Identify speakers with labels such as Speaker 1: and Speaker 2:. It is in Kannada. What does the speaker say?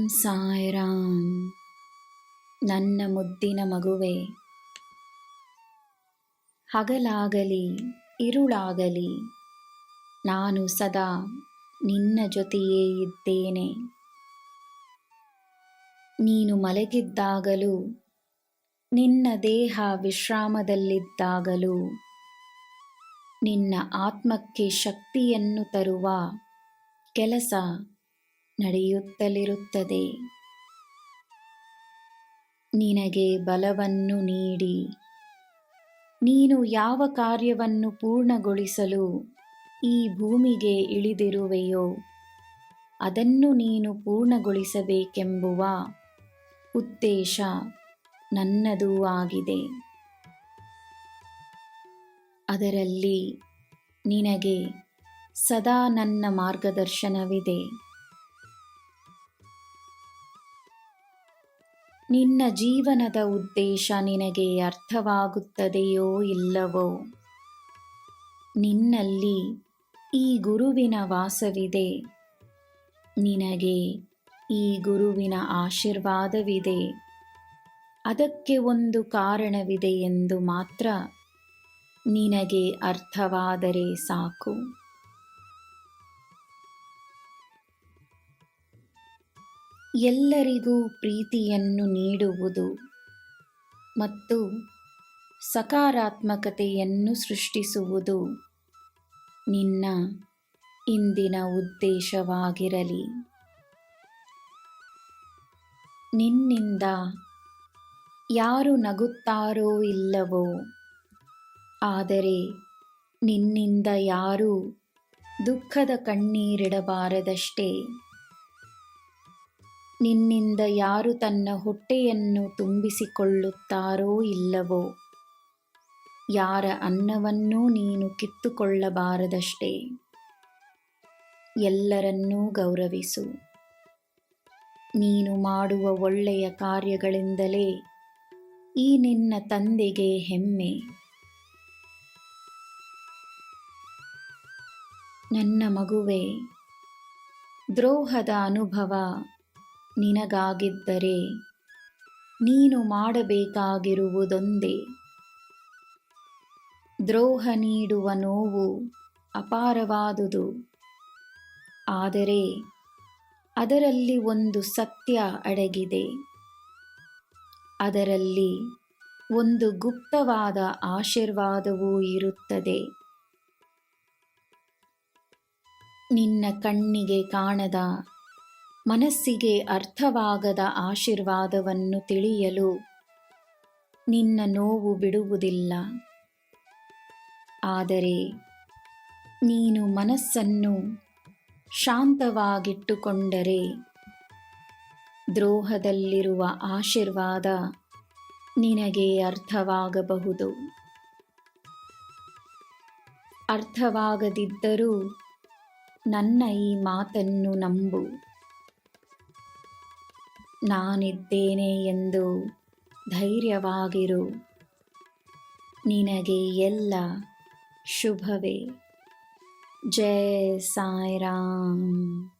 Speaker 1: ಸಾಯಿರಾಮ್. ನನ್ನ ಮುದ್ದಿನ ಮಗುವೆ, ಹಗಲಾಗಲಿ ಇರುಳಾಗಲಿ ನಾನು ಸದಾ ನಿನ್ನ ಜೊತೆಯೇ ಇದ್ದೇನೆ. ನೀನು ಮಲಗಿದ್ದಾಗಲೂ, ನಿನ್ನ ದೇಹ ವಿಶ್ರಾಮದಲ್ಲಿದ್ದಾಗಲೂ ನಿನ್ನ ಆತ್ಮಕ್ಕೆ ಶಕ್ತಿಯನ್ನು ತರುವ ಕೆಲಸ ನಡೆಯುತ್ತಲಿರುತ್ತದೆ. ನಿನಗೆ ಬಲವನ್ನು ನೀಡಿ ನೀನು ಯಾವ ಕಾರ್ಯವನ್ನು ಪೂರ್ಣಗೊಳಿಸಲು ಈ ಭೂಮಿಗೆ ಇಳಿದಿರುವೆಯೋ ಅದನ್ನು ನೀನು ಪೂರ್ಣಗೊಳಿಸಬೇಕೆಂಬುವ ಉದ್ದೇಶ ನನ್ನದೂ ಆಗಿದೆ. ಅದರಲ್ಲಿ ನಿನಗೆ ಸದಾ ನನ್ನ ಮಾರ್ಗದರ್ಶನವಿದೆ. ನಿನ್ನ ಜೀವನದ ಉದ್ದೇಶ ನಿನಗೆ ಅರ್ಥವಾಗುತ್ತದೆಯೋ ಇಲ್ಲವೋ, ನಿನ್ನಲ್ಲಿ ಈ ಗುರುವಿನ ವಾಸವಿದೆ. ನಿನಗೆ ಈ ಗುರುವಿನ ಆಶೀರ್ವಾದವಿದೆ. ಅದಕ್ಕೆ ಒಂದು ಕಾರಣವಿದೆ ಎಂದು ಮಾತ್ರ ನಿನಗೆ ಅರ್ಥವಾದರೆ ಸಾಕು. ಎಲ್ಲರಿಗೂ ಪ್ರೀತಿಯನ್ನು ನೀಡುವುದು ಮತ್ತು ಸಕಾರಾತ್ಮಕತೆಯನ್ನು ಸೃಷ್ಟಿಸುವುದು ನಿನ್ನ ಇಂದಿನ ಉದ್ದೇಶವಾಗಿರಲಿ. ನಿನ್ನಿಂದ ಯಾರು ನಗುತ್ತಾರೋ ಇಲ್ಲವೋ, ಆದರೆ ನಿನ್ನಿಂದ ಯಾರೂ ದುಃಖದ ಕಣ್ಣೀರಿಡಬಾರದಷ್ಟೇ. ನಿನ್ನಿಂದ ಯಾರು ತನ್ನ ಹೊಟ್ಟೆಯನ್ನು ತುಂಬಿಸಿಕೊಳ್ಳುತ್ತಾರೋ ಇಲ್ಲವೋ, ಯಾರ ಅನ್ನವನ್ನೂ ನೀನು ಕಿತ್ತುಕೊಳ್ಳಬಾರದಷ್ಟೇ. ಎಲ್ಲರನ್ನೂ ಗೌರವಿಸು. ನೀನು ಮಾಡುವ ಒಳ್ಳೆಯ ಕಾರ್ಯಗಳಿಂದಲೇ ಈ ನಿನ್ನ ತಂದೆಗೆ ಹೆಮ್ಮೆ. ನನ್ನ ಮಗುವೆ, ದ್ರೋಹದ ಅನುಭವ ನಿನಗಾಗಿದ್ದರೆ ನೀನು ಮಾಡಬೇಕಾಗಿರುವುದೊಂದೇ. ದ್ರೋಹ ನೀಡುವ ನೋವು ಅಪಾರವಾದುದು, ಆದರೆ ಅದರಲ್ಲಿ ಒಂದು ಸತ್ಯ ಅಡಗಿದೆ. ಅದರಲ್ಲಿ ಒಂದು ಗುಪ್ತವಾದ ಆಶೀರ್ವಾದವೂ ಇರುತ್ತದೆ. ನಿನ್ನ ಕಣ್ಣಿಗೆ ಕಾಣದ, ಮನಸ್ಸಿಗೆ ಅರ್ಥವಾಗದ ಆಶೀರ್ವಾದವನ್ನು ತಿಳಿಯಲು ನಿನ್ನ ನೋವು ಬಿಡುವುದಿಲ್ಲ. ಆದರೆ ನೀನು ಮನಸ್ಸನ್ನು ಶಾಂತವಾಗಿಟ್ಟುಕೊಂಡರೆ ದ್ರೋಹದಲ್ಲಿರುವ ಆಶೀರ್ವಾದ ನಿನಗೆ ಅರ್ಥವಾಗಬಹುದು. ಅರ್ಥವಾಗದಿದ್ದರೂ ನನ್ನ ಈ ಮಾತನ್ನು ನಂಬು. ನಾನಿದ್ದೇನೆ ಎಂದು ಧೈರ್ಯವಾಗಿರು. ನಿನಗೆ ಎಲ್ಲ ಶುಭವೇ. ಜೈ ಸಾಯಿರಾಮ್.